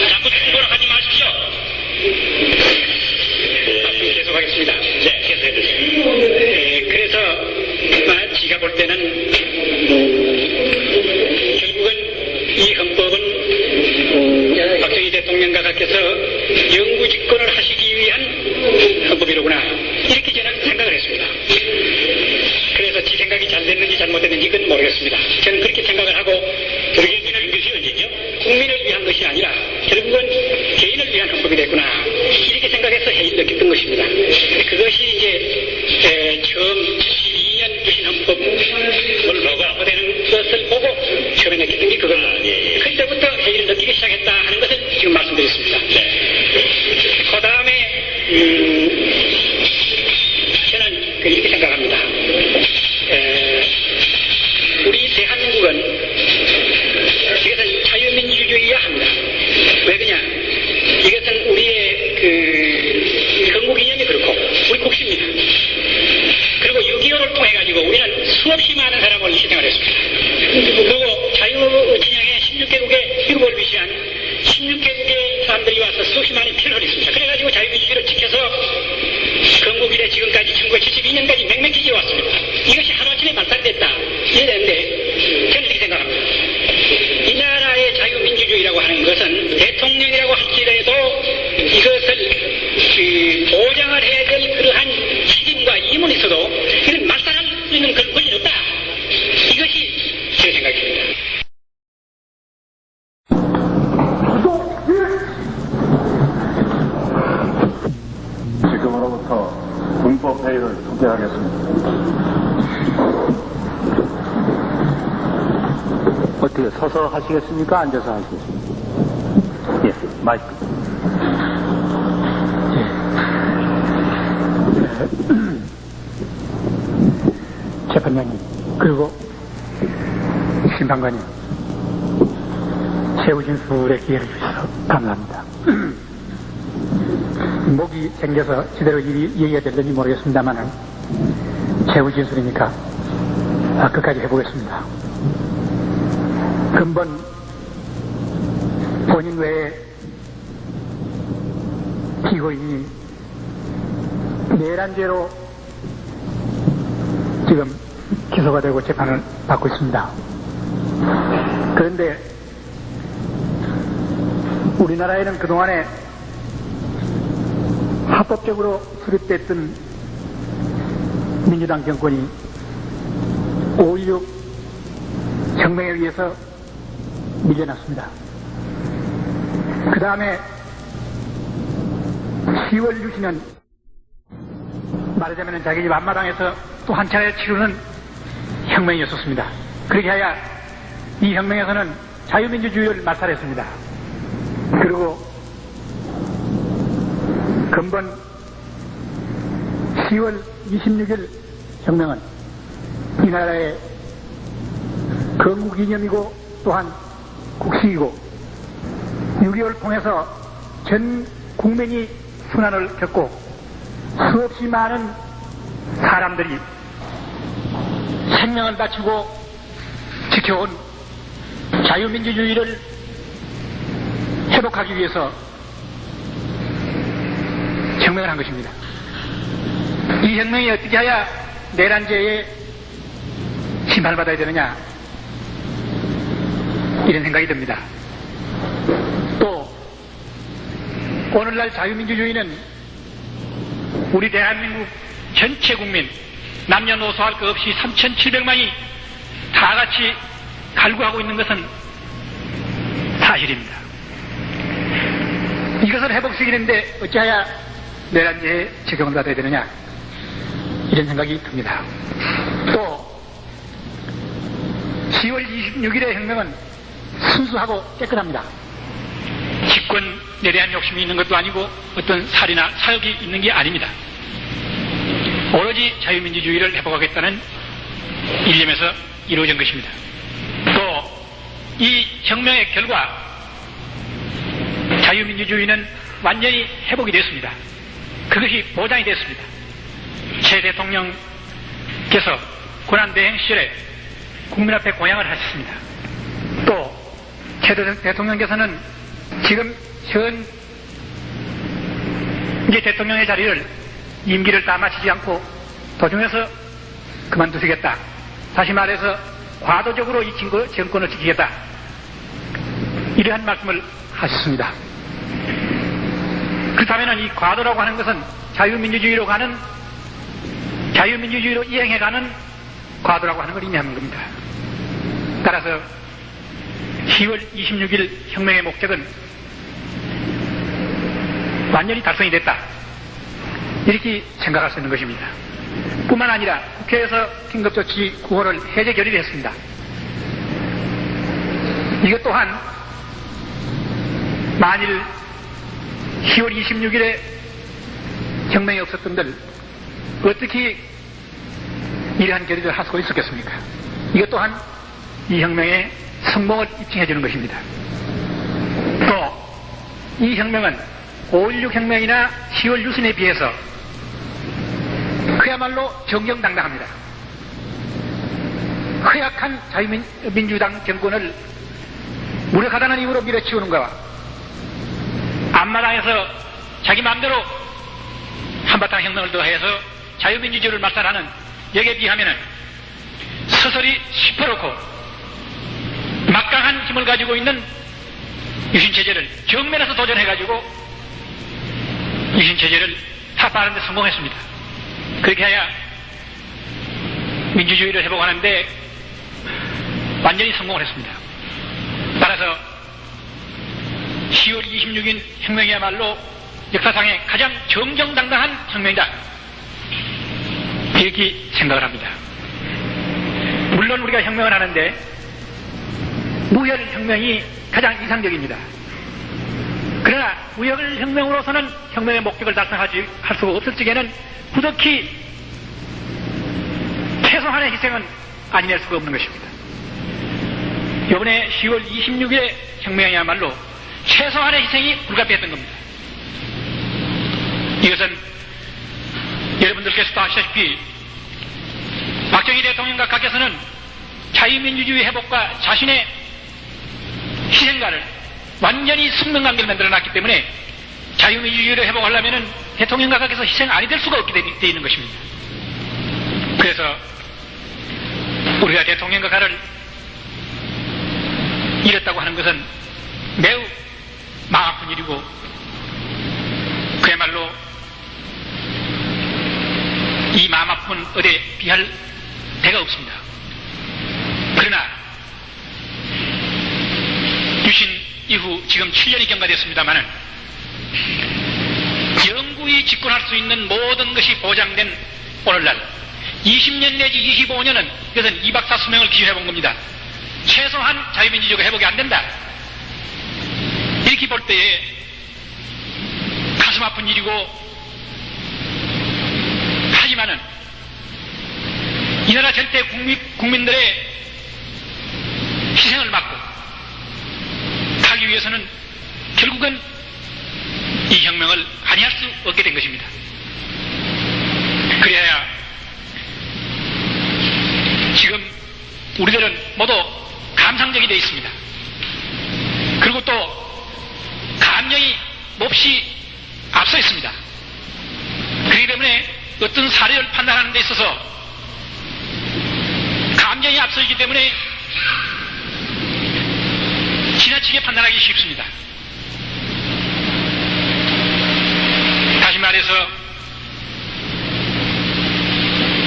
자꾸 충고를 하지 마십시오. 계속하겠습니다. 네, 계속해주세요. 그래서 제가 볼 때는 결국은 이 헌법은 박정희 대통령 각하께서 영구 집권을 하시기 위한 헌법이로구나, 이렇게 저는 생각을 했습니다. 그래서 제 생각이 잘 됐는지 잘못됐는지 그건 모르겠습니다. 저는 그렇게 생각을 하고, 그렇게 하는 것이 언제죠? 국민을 위한 것이 아니라 결국은 개인을 위한 헌법이 됐구나, 이렇게 생각해서 해를 느꼈던 것입니다. 그것이 이제 처음 72년 유신 헌법을 보고 되는 것을 보고 처음에 느꼈던 게 그겁니다. 그때부터 해를 느끼기 시작했다 하는 것을 지금 말씀드렸습니다. 그 다음에 저는 이렇게 생각합니다. 우리 대한민국은 이것은 자유민주주의야 합니다. 왜 그러냐? 이것은 우리의 건국 이념이 그렇고 우리 국시입니다. 그리고 6.25를 통해 가지고 우리는 수없이 많은 사람을 희생을 했습니다. 그리고 자유 진영의 16개국의 미국을 위시한 16개국의 사람들이 와서 수없이 많은 피를 흘렸습니다. 그래가지고 자유민주주의를 지켜서 건국 이래 지금까지 1972년까지 맹맹히 지어왔습니다. 이것이 하루아침에 발달됐다, 이랬는데 저는 이렇게 생각합니다. 이 나라의 자유민주주의라고 하는 것은 대통령이라고 할지라도 이것을 보장을 해야 될 그러한 책임과义務는 있어도 이걸 말살할 수 있는 그런 권리는 없다, 이것이 제 생각입니다. 지금으로부터 군법회의를 소개하겠습니다. 어떻게 서서 하시겠습니까? 앉아서 하시겠습니까? 예, 마이크. 재판장님, 그리고 심판관님, 최후 진술의 기회를 주셔서 감사합니다. 목이 생겨서 제대로 얘기가 될는지 모르겠습니다만은 최후 진술이니까 끝까지 해보겠습니다. 근본 본인 외에 피고인이 내란죄로 지금 기소가 되고 재판을 받고 있습니다. 그런데 우리나라에는 그동안에 합법적으로 수립됐던 민주당 정권이 5.16 혁명에 의해서 밀려났습니다. 그 다음에 10월 유신은 말하자면 자기 집 앞마당에서 또 한 차례 치르는 혁명이었었습니다. 그렇게 하여 이 혁명에서는 자유민주주의를 말살했습니다. 그리고 근본 10월 26일 혁명은 이 나라의 건국 이념이고 또한 국시이고 6.25를 통해서 전 국민이 순환을 겪고 수없이 많은 사람들이 생명을 바치고 지켜온 자유민주주의를 회복하기 위해서 혁명을 한 것입니다. 이 혁명이 어떻게 해야 내란죄에 심판을 받아야 되느냐, 이런 생각이 듭니다. 또 오늘날 자유민주주의는 우리 대한민국 전체 국민 남녀노소 할 것 없이 3,700만이 다 같이 갈구하고 있는 것은 사실입니다. 이것을 회복시키는데 어찌하여 내란죄에 적용을 받아야 되느냐, 이런 생각이 듭니다. 또 10월 26일의 혁명은 순수하고 깨끗합니다. 집권에 대한 욕심이 있는 것도 아니고 어떤 살이나 사욕이 있는 게 아닙니다. 오로지 자유민주주의를 회복하겠다는 일념에서 이루어진 것입니다. 또 이 혁명의 결과 자유민주주의는 완전히 회복이 됐습니다. 그것이 보장이 됐습니다. 최 대통령 께서 고난대행 시절에 국민 앞에 공양을 하셨습니다. 또 최 대통령께서는 지금 현 이제 대통령의 자리를 임기를 다 마치지 않고 도중에서 그만두시겠다. 다시 말해서 과도적으로 이 정권을 지키겠다. 이러한 말씀을 하셨습니다. 그렇다면 이 과도라고 하는 것은 자유민주주의로 이행해가는 과도라고 하는 걸 의미하는 겁니다. 따라서 10월 26일 혁명의 목적은 완전히 달성이 됐다. 이렇게 생각할 수 있는 것입니다. 뿐만 아니라 국회에서 긴급조치 9호를 해제 결의를 했습니다. 이것 또한 만일 10월 26일에 혁명이 없었던들 어떻게 이러한 결의를 할 수가 있었겠습니까? 이것 또한 이 혁명의 성공을 입증해 주는 것입니다. 또 이 혁명은 5.16 혁명이나 10월 유신에 비해서 그야말로 정정당당합니다. 허약한 자유민주당 정권을 무력하다는 이유로 밀어치우는 것과 앞마당에서 자기 마음대로 한바탕 혁명을 더해서 자유민주주의를 말살하는 여기에 비하면 서서히 시퍼렇고 막강한 힘을 가지고 있는 유신체제를 정면에서 도전해가지고 유신체제를 타파하는 데 성공했습니다. 그렇게 해야 민주주의를 회복하는데 완전히 성공을 했습니다. 따라서 10월 26일 혁명이야말로 역사상의 가장 정정당당한 혁명이다. 이렇게 생각을 합니다. 물론 우리가 혁명을 하는데 무혈혁명이 가장 이상적입니다. 그러나 무혈혁명으로서는 혁명의 목적을 달성할 수가 없을 적에는 부득이 최소한의 희생은 아니낼 수가 없는 것입니다. 이번에 10월 26일의 혁명이야말로 최소한의 희생이 불가피했던 겁니다. 이것은 여러분들께서도 아시다시피 박정희 대통령 각하께서는 자유민주주의 회복과 자신의 희생가를 완전히 숙명관계를 만들어놨기 때문에 자유민주주의를 회복하려면 대통령 각하께서 희생 아니 될 수가 없게 되어 있는 것입니다. 그래서 우리가 대통령 각하를 잃었다고 하는 것은 매우 마음 아픈 일이고 그야말로 이 마음 아픈 어디에 비할 데가 없습니다. 그러나 유신 이후 지금 7년이 경과됐습니다마는 영구히 집권할 수 있는 모든 것이 보장된 오늘날 20년 내지 25년은 이것은 2박사 수명을 기준해 본 겁니다. 최소한 자유민주주의가 회복이 안 된다. 이렇게 볼 때에 가슴 아픈 일이고 하지만은 이 나라 절대 국민들의 희생을 막고 하기 위해서는 결국은 이 혁명을 아니할 수 없게 된 것입니다. 그래야 지금 우리들은 모두 감상적이 되어 있습니다. 그리고 또 감정이 몹시 앞서 있습니다. 그렇기 때문에 어떤 사례를 판단하는 데 있어서 감정이 앞서 있기 때문에 지나치게 판단하기 쉽습니다. 다시 말해서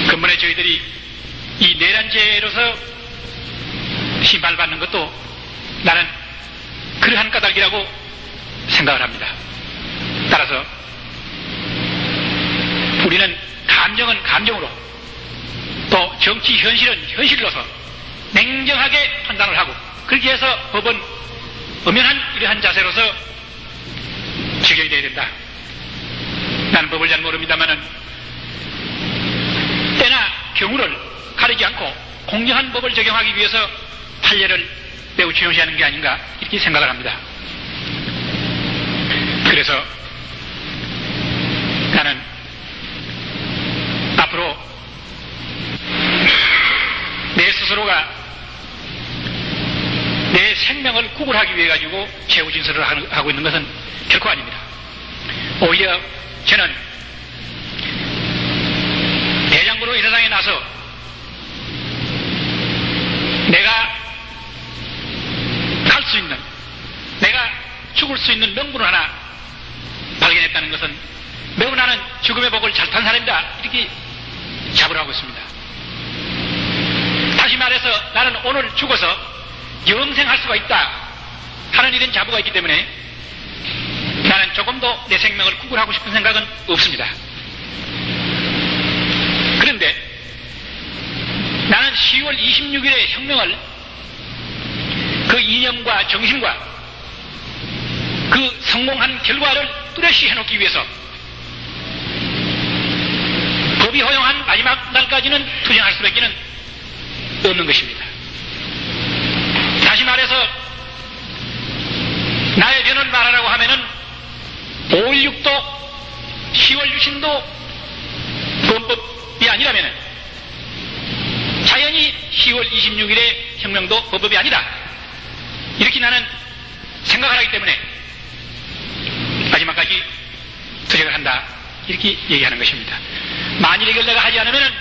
근본에 저희들이 이 내란죄로서 심판을 받는 것도 나는 그러한 까닭이라고 생각을 합니다. 따라서 우리는 감정은 감정으로 또 정치 현실은 현실로서 냉정하게 판단을 하고 그렇게 해서 법은 엄연한 이러한 자세로서 적용이 되어야 된다. 나는 법을 잘 모릅니다만은 때나 경우를 가리지 않고 공정한 법을 적용하기 위해서 판례를 매우 중요시하는 게 아닌가 이렇게 생각을 합니다. 그래서 나는 앞으로 정부가 내 생명을 구걸하기 위해 가지고 최후 진술을 하고 있는 것은 결코 아닙니다. 오히려 저는 대장부로 이 세상에 나서 내가 갈 수 있는, 내가 죽을 수 있는 명분을 하나 발견했다는 것은 매우 나는 죽음의 복을 잘 탄 사람이다, 이렇게 자부를 하고 있습니다. 다시 말해서 나는 오늘 죽어서 영생할 수가 있다 하는 이런 자부가 있기 때문에 나는 조금도 내 생명을 구걸하고 싶은 생각은 없습니다. 그런데 나는 10월 26일의 혁명을 그 이념과 정신과 그 성공한 결과를 뚜렷이 해놓기 위해서 법이 허용한 마지막 날까지는 투쟁할 수밖에 없는 것입니다. 다시 말해서 나의 변을 말하라고 하면은 5.16도 10월 유신도 범법이 아니라면은 자연히 10월 26일의 혁명도 범법이 아니다, 이렇게 나는 생각을 하기 때문에 마지막까지 투쟁을 한다, 이렇게 얘기하는 것입니다. 만일 이걸 내가 하지 않으면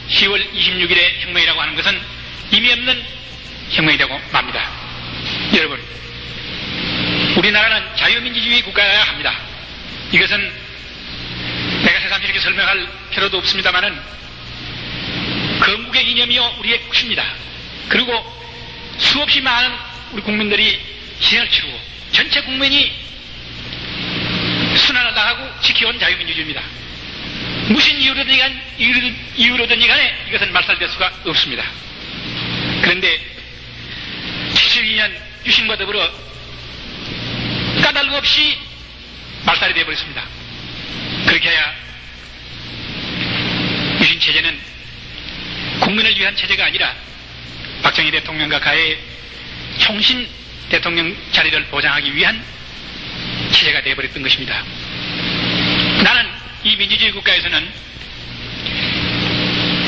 10월 26일의 혁명이라고 하는 것은 의미 없는 혁명이 되고 맙니다. 여러분, 우리나라는 자유민주주의 국가여야 합니다. 이것은 내가 새삼 이렇게 설명할 필요도 없습니다만은 건국의 이념이요 우리의 뜻입니다. 그리고 수없이 많은 우리 국민들이 희생을 치르고 전체 국민이 순환을 당하고 지켜온 자유민주주의입니다. 무슨 이유로든지 간에 이것은 말살될 수가 없습니다. 그런데 72년 유신과 더불어 까닭 없이 말살이 되어버렸습니다. 그렇게 해야 유신 체제는 국민을 위한 체제가 아니라 박정희 대통령과 가의 총신 대통령 자리를 보장하기 위한 체제가 되어버렸던 것입니다. 나는 이 민주주의 국가에서는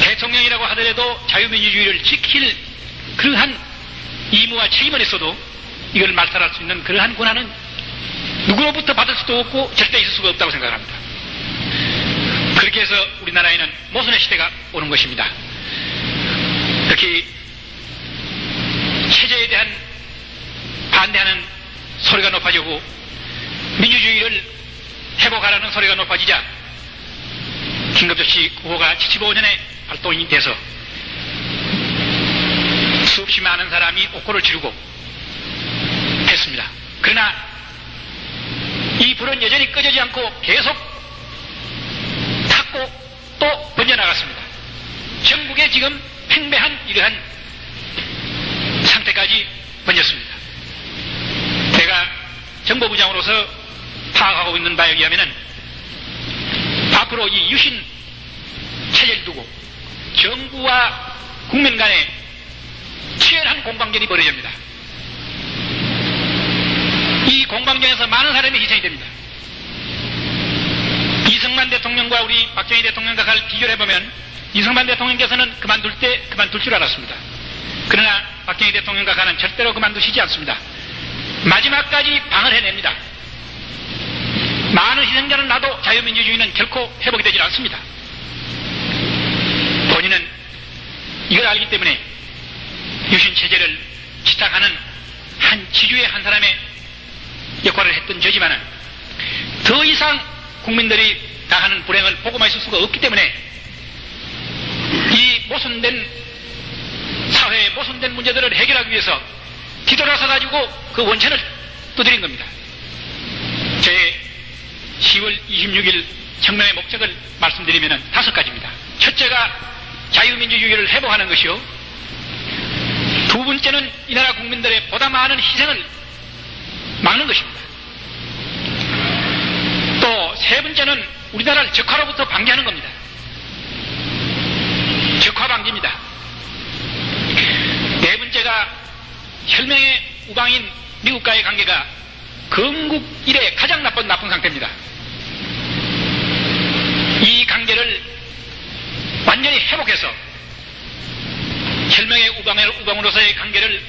대통령이라고 하더라도 자유민주주의를 지킬 그러한 의무와 책임을 했어도 이걸 말살할 수 있는 그러한 권한은 누구로부터 받을 수도 없고 절대 있을 수가 없다고 생각합니다. 그렇게 해서 우리나라에는 모순의 시대가 오는 것입니다. 특히 체제에 대한 반대하는 소리가 높아지고 민주주의를 회복하라는 소리가 높아지자 긴급조치 9호가 75년에 발동이 돼서 수없이 많은 사람이 옥고를 지르고 했습니다. 그러나 이 불은 여전히 꺼지지 않고 계속 탔고 또 번져나갔습니다. 전국에 지금 팽배한 이러한 상태까지 번졌습니다. 제가 정보부장으로서 파악하고 있는 바에 의하면 앞으로 이 유신 체제를 두고 정부와 국민 간에 치열한 공방전이 벌어집니다. 이 공방전에서 많은 사람이 희생이 됩니다. 이승만 대통령과 우리 박정희 대통령과 비교를 해보면 이승만 대통령께서는 그만둘 때 그만둘 줄 알았습니다. 그러나 박정희 대통령과 가는 절대로 그만두시지 않습니다. 마지막까지 방을 해냅니다. 많은 희생자를 놔도 자유민주주의는 결코 회복이 되질 않습니다. 본인은 이걸 알기 때문에 유신체제를 지탁하는 한 지주의 한 사람의 역할을 했던 저지만은 더 이상 국민들이 당하는 불행을 보고만 있을 수가 없기 때문에 이 모순된 사회의 모순된 문제들을 해결하기 위해서 뒤돌아서 가지고 그 원천을 두드린 겁니다. 제 10월 26일 혁명의 목적을 말씀드리면 5가지입니다. 첫째가 자유민주주의를 회복하는 것이요, 두 번째는 이 나라 국민들의 보다 많은 희생을 막는 것입니다. 또 세 번째는 우리나라를 적화로부터 방지하는 겁니다. 적화 방지입니다. 네 번째가 혈맹의 우방인 미국과의 관계가 건국 이래 가장 나쁜 상태입니다. 이 관계를 완전히 회복해서 혈맹의 우방으로서의 관계를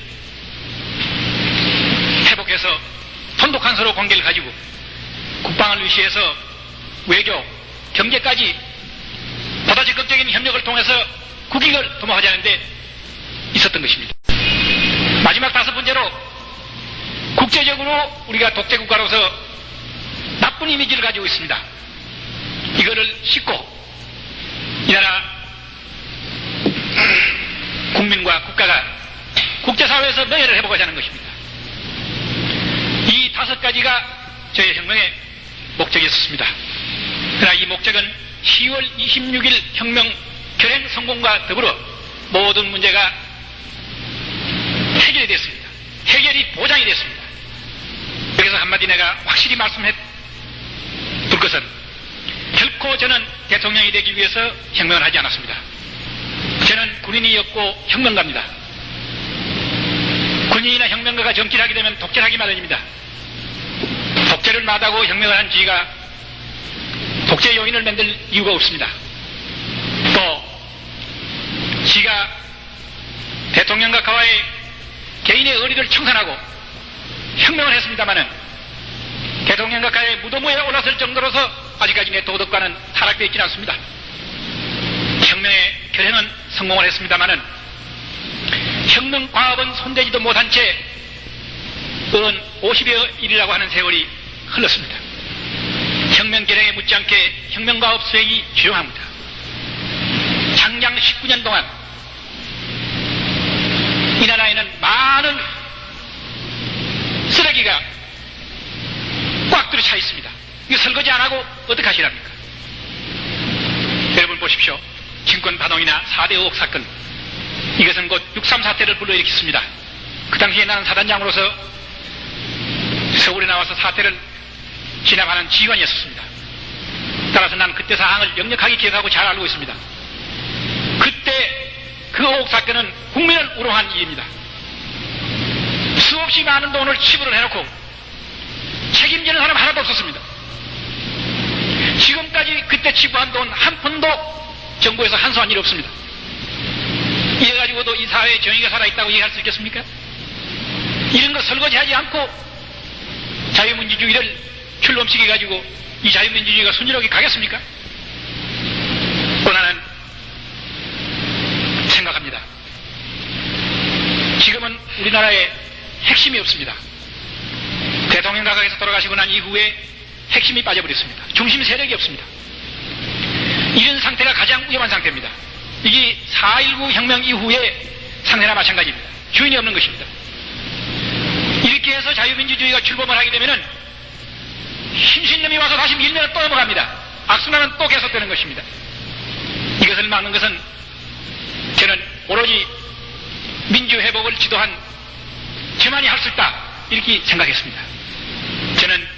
회복해서 돈독한 서로 관계를 가지고 국방을 위시해서 외교, 경제까지 보다 적극적인 협력을 통해서 국익을 도모하자는 데 있었던 것입니다. 마지막 5번째로 국제적으로 우리가 독재국가로서 나쁜 이미지를 가지고 있습니다. 이거를 씻고 이 나라 국민과 국가가 국제사회에서 명예를 회복하자는 것입니다. 이 5가지가 저의 혁명의 목적이었습니다. 그러나 이 목적은 10월 26일 혁명 결행 성공과 더불어 모든 문제가 해결이 됐습니다. 해결이 보장이 됐습니다. 여기서 한마디 내가 확실히 말씀해 둘 것은 결코 저는 대통령이 되기 위해서 혁명을 하지 않았습니다. 저는 군인이었고 혁명가입니다. 군인이나 혁명가가 정치를 하게 되면 독재를 하기 마련입니다. 독재를 마다하고 혁명을 한 지가 독재 요인을 만들 이유가 없습니다. 또 지가 대통령과 가와의 개인의 의리를 청산하고 혁명을 했습니다마는 대통령과 가의 무도무에 올랐을 정도로서 아직까지 내 도덕과는 타락되어 있지는 않습니다. 혁명의 결행은 성공을 했습니다마는 혁명 과업은 손대지도 못한 채 50여 일이라고 하는 세월이 흘렀습니다. 혁명 결행에 묻지않게 혁명 과업 수행이 주요합니다. 장장 19년 동안 이 나라에는 많은 쓰레기가 꽉 들어차 있습니다. 이거 설거지 안 하고 어떻게 하시랍니까? 여러분 보십시오. 증권 반동이나 4대 의혹 사건, 이것은 곧 6.3 사태를 불러일으켰습니다. 그 당시에 나는 사단장으로서 서울에 나와서 사태를 진압하는 지휘관이었습니다. 따라서 나는 그때 사항을 역력하게 기억하고 잘 알고 있습니다. 그때 그 의혹 사건은 국민을 우롱한 일입니다. 수없이 많은 돈을 치부를 해놓고 책임지는 사람 하나도 없었습니다. 지금까지 그때 치부한 돈 한 푼도 정부에서 한수한 일이 없습니다. 이래가지고도 이 사회에 정의가 살아있다고 얘기할 수 있겠습니까? 이런 거 설거지하지 않고 자유민주주의를 출범시켜가지고 이 자유민주주의가 순조롭게 가겠습니까? 또 나는 생각합니다. 지금은 우리나라에 핵심이 없습니다. 대통령 가각에서 돌아가시고 난 이후에 핵심이 빠져버렸습니다. 중심 세력이 없습니다. 이런 상태가 가장 위험한 상태입니다. 이게 4.19 혁명 이후의 상태나 마찬가지입니다. 주인이 없는 것입니다. 이렇게 해서 자유민주주의가 출범을 하게 되면은 힘신 놈이 와서 다시 밀면 또 넘어갑니다. 악순환은 또 계속되는 것입니다. 이것을 막는 것은 저는 오로지 민주회복을 지도한 저만이 할 수 있다, 이렇게 생각했습니다. 저는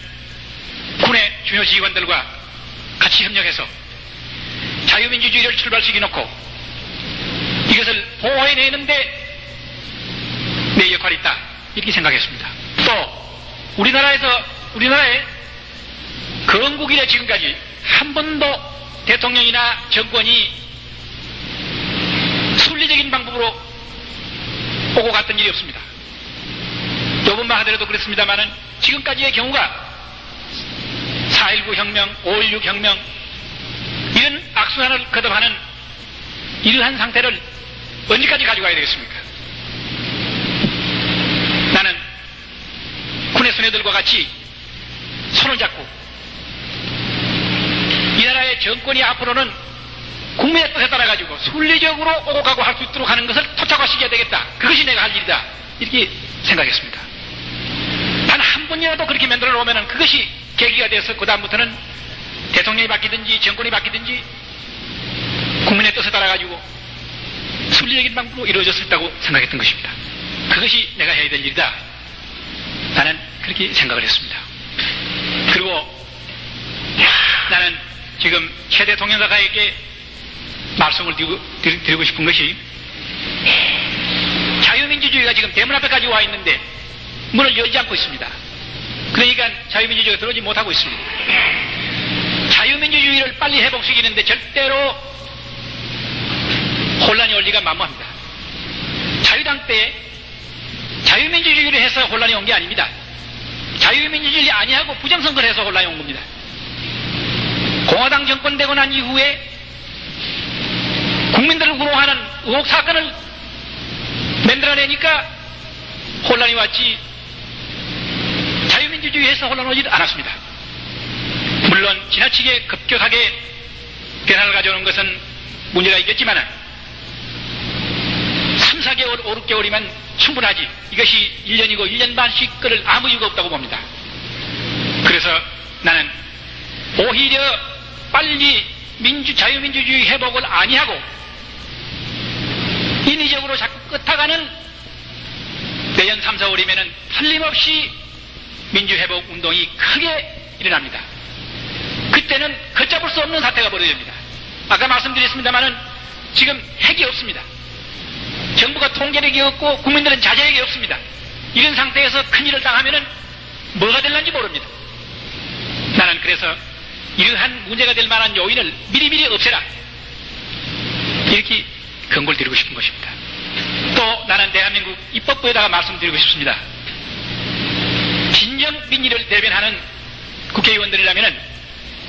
군의 중요 지휘관들과 같이 협력해서 자유민주주의를 출발시켜놓고 이것을 보호해내는데 내 역할이 있다, 이렇게 생각했습니다. 또 우리나라의 건국 이래 지금까지 한 번도 대통령이나 정권이 순리적인 방법으로 오고 갔던 일이 없습니다. 요번만 하더라도 그렇습니다만은 지금까지의 경우가 4.19 혁명, 5.16 혁명, 이런 악순환을 거듭하는 이러한 상태를 언제까지 가져가야 되겠습니까? 나는 군의 수뇌들과 같이 손을 잡고 이 나라의 정권이 앞으로는 국민의 뜻에 따라 가지고 순리적으로 오고 가고 할 수 있도록 하는 것을 토착화시켜야 되겠다. 그것이 내가 할 일이다, 이렇게 생각했습니다. 단 한 번이라도 그렇게 만들어 놓으면 그것이 계기가 돼서 그 다음부터는 대통령이 바뀌든지 정권이 바뀌든지 국민의 뜻에 따라 가지고 순리적인 방법으로 이루어졌을 다고 생각했던 것입니다. 그것이 내가 해야 될 일이다, 나는 그렇게 생각을 했습니다. 그리고 나는 지금 최 대통령가에게 말씀을 드리고 싶은 것이, 자유민주주의가 지금 대문 앞에까지 와 있는데 문을 열지 않고 있습니다. 그러니까 자유민주주의가 들어오지 못하고 있습니다. 자유민주주의를 빨리 회복시키는데 절대로 혼란이 올 리가 만무합니다. 자유당 때 자유민주주의를 해서 혼란이 온 게 아닙니다. 자유민주주의 아니하고 부정선거를 해서 혼란이 온 겁니다. 공화당 정권 되고 난 이후에 국민들을 구롱하는 의혹 사건을 만들어내니까 혼란이 왔지, 자유민주주의에서 혼란 오지 않았습니다. 물론 지나치게 급격하게 변화를 가져오는 것은 문제가 있겠지만 3, 4개월, 5, 6개월이면 충분하지, 이것이 1년이고 1년 반씩 끌을 아무 이유가 없다고 봅니다. 그래서 나는 오히려 빨리 자유민주주의 회복을 아니하고 인위적으로 자꾸 끄타가는 내년 3, 4월이면 틀림없이 민주회복 운동이 크게 일어납니다. 그때는 걷잡을 수 없는 사태가 벌어집니다. 아까 말씀드렸습니다마는 지금 핵이 없습니다. 정부가 통제력이 없고 국민들은 자제력이 없습니다. 이런 상태에서 큰일을 당하면은 뭐가 될는지 모릅니다. 나는 그래서 이러한 문제가 될 만한 요인을 미리미리 없애라, 이렇게 권고를 드리고 싶은 것입니다. 또 나는 대한민국 입법부에다가 말씀드리고 싶습니다. 진정 민의를 대변하는 국회의원들이라면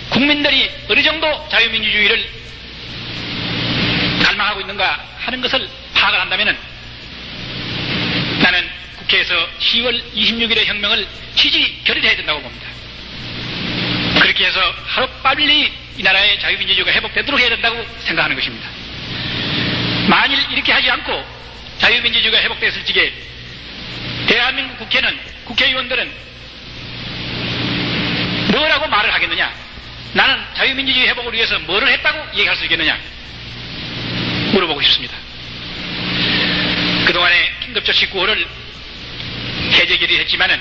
국민들이 어느 정도 자유민주주의를 갈망하고 있는가 하는 것을 파악을 한다면 나는 국회에서 10월 26일의 혁명을 취지 결의해야 된다고 봅니다. 그렇게 해서 하루빨리 이 나라의 자유민주주의가 회복되도록 해야 된다고 생각하는 것입니다. 만일 이렇게 하지 않고 자유민주주의가 회복됐을 적에 대한민국 국회는, 국회의원들은 뭐라고 말을 하겠느냐, 나는 자유민주주의 회복을 위해서 뭐를 했다고 얘기할 수 있겠느냐 물어보고 싶습니다. 그동안에 긴급조치 9호를 해제 결의했지만은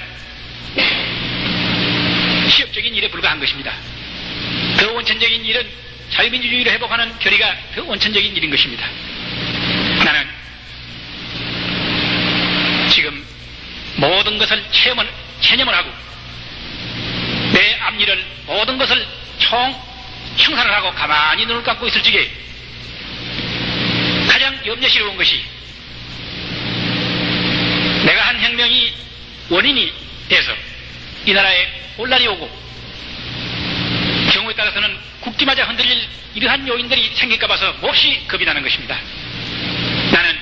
시업적인 일에 불과한 것입니다. 더 원천적인 일은 자유민주주의를 회복하는 결의가 더 원천적인 일인 것입니다. 나는 지금 모든 것을 체념을 하고 내 앞일을 모든 것을 청산을 하고 가만히 눈을 감고 있을 적에 가장 염려스러운 것이 내가 한 혁명이 원인이 돼서 이 나라에 혼란이 오고 경우에 따라서는 국기마저 흔들릴 이러한 요인들이 생길까 봐서 몹시 겁이 나는 것입니다. 나는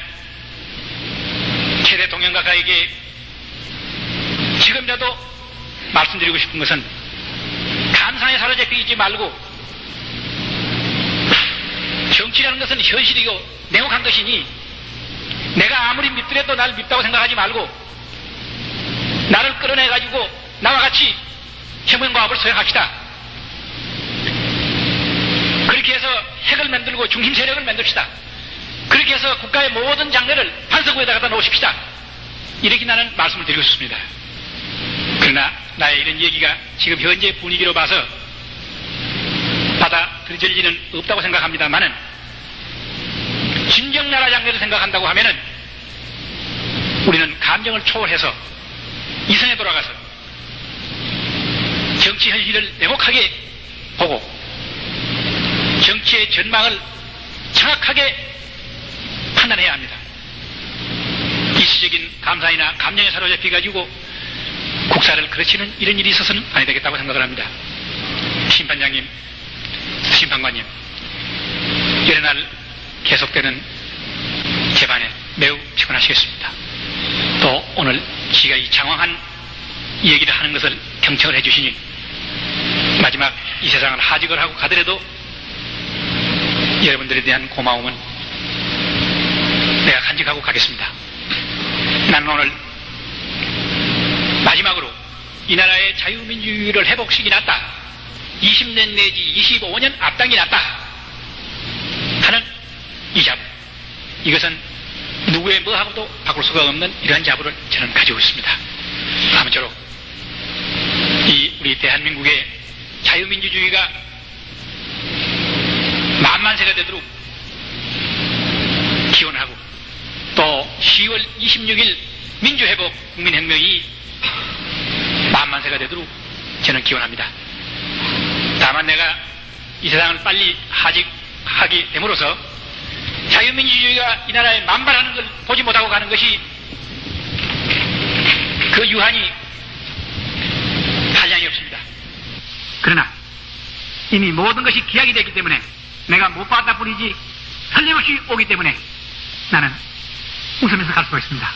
최대 동행가가에게 지금이라도 말씀드리고 싶은 것은 감상에 사로잡혀 있지 말고 정치라는 것은 현실이고 냉혹한 것이니 내가 아무리 밉더라도 나를 밉다고 생각하지 말고 나를 끌어내가지고 나와 같이 혁명과업을 수행합시다. 그렇게 해서 핵을 만들고 중심 세력을 만듭시다. 그렇게 해서 국가의 모든 장래를 판서구에다가 놓으십시다. 이렇게 나는 말씀을 드리고 싶습니다. 그러나 나의 이런 얘기가 지금 현재 분위기로 봐서 받아들여질 일은 없다고 생각합니다만은 진정 나라 장래를 생각한다고 하면은 우리는 감정을 초월해서 이성에 돌아가서 정치 현실을 냉혹하게 보고 정치의 전망을 정확하게 판단해야 합니다. 일시적인 감사이나 감정에 사로잡혀가지고 국사를 그르치는 이런 일이 있어서는 아니 되겠다고 생각을 합니다. 심판장님, 심판관님, 여러 날 계속되는 재판에 매우 피곤하시겠습니다. 또 오늘 지가 이 장황한 얘기를 하는 것을 경청을 해주시니 마지막 이 세상을 하직을 하고 가더라도 여러분들에 대한 고마움은 내가 간직하고 가겠습니다. 나는 오늘 마지막으로 이 나라의 자유민주주의를 회복시기 낫다, 20년 내지 25년 앞당이 낫다 하는 이 자부, 이것은 누구의 뭐하고도 바꿀 수가 없는 이러한 자부를 저는 가지고 있습니다. 아무쪼록 이 우리 대한민국의 자유민주주의가 만만세가 되도록 기원하고 또 10월 26일 민주회복 국민혁명이 만만세가 되도록 저는 기원합니다. 다만 내가 이 세상을 빨리 하직하게 됨으로써 자유민주주의가 이 나라에 만발하는 걸 보지 못하고 가는 것이 그 유한이 한량이 없습니다. 그러나 이미 모든 것이 기약이 됐기 때문에 내가 못 받았다 뿐이지 설렘없이 오기 때문에 나는 웃으면서 갈 수가 있습니다.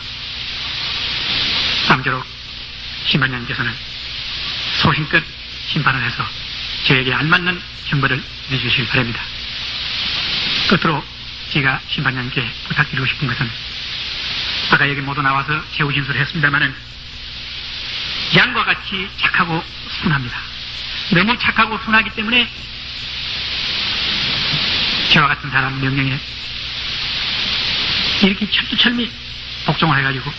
아무쪼록 심판장님께서는 소신껏 심판을 해서 저에게 알맞는 형벌을 내주시길 바랍니다. 끝으로 제가 심판장님께 부탁드리고 싶은 것은 아까 여기 모두 나와서 최후 진술을 했습니다마는 양과 같이 착하고 순합니다. 너무 착하고 순하기 때문에 저와 같은 사람 명령에 이렇게 철두철미 복종을 해가지고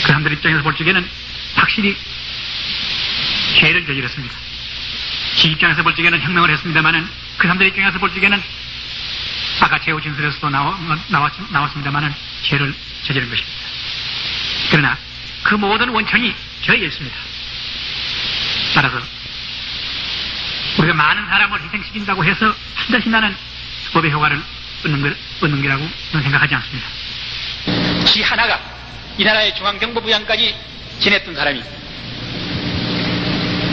그 사람들 입장에서 볼 적에는 확실히 죄를 저질렀습니다. 지 입장에서 볼 적에는 혁명을 했습니다마는 그 사람들 입장에서 볼 적에는 아까 최후 진술에서도 나왔습니다마는 죄를 저지른 것입니다. 그러나 그 모든 원천이 저에게 있습니다. 따라서 우리가 많은 사람을 희생시킨다고 해서 반드시 나는 법의 효과를 얻는 거라고 저는 생각하지 않습니다. 지 하나가 이 나라의 중앙정보부장까지 지냈던 사람이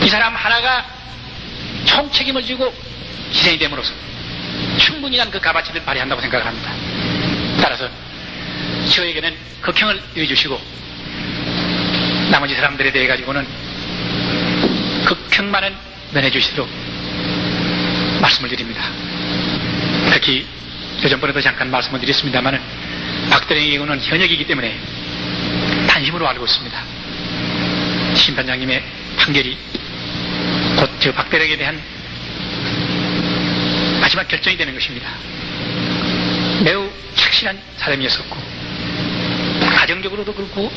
이 사람 하나가 총책임을 지고 희생이 됨으로써 충분히 난 그 값어치를 발휘한다고 생각을 합니다. 따라서 저에게는 극형을 내주시고 나머지 사람들에 대해 가지고는 극형만은 면해주시도록 말씀을 드립니다. 특히 저전번에도 잠깐 말씀을 드렸습니다마는 박대령의 경우는 현역이기 때문에 단심으로 알고 있습니다. 심판장님의 판결이 곧 저 박대령에 대한 마지막 결정이 되는 것입니다. 매우 착실한 사람이었었고 가정적으로도 그렇고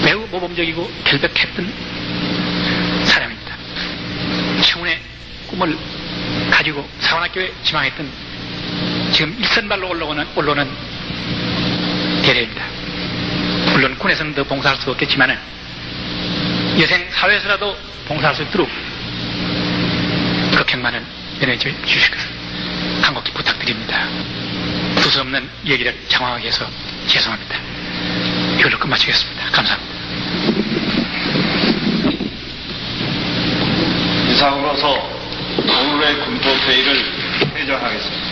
매우 모범적이고 결백했던 사람입니다. 청운의 꿈을 가지고 사관학교에 지망했던 지금 일선발로 올라오는 대례입니다. 물론 군에서는 더 봉사할 수 없겠지만은 여생 사회에서라도 봉사할 수 있도록 극형만은 면해 주실 것을 간곡히 부탁드립니다. 두서없는 얘기를 장황하게 해서 죄송합니다. 이걸로 끝마치겠습니다. 감사합니다. 이상으로서 오늘의 군법회의를 회장하겠습니다.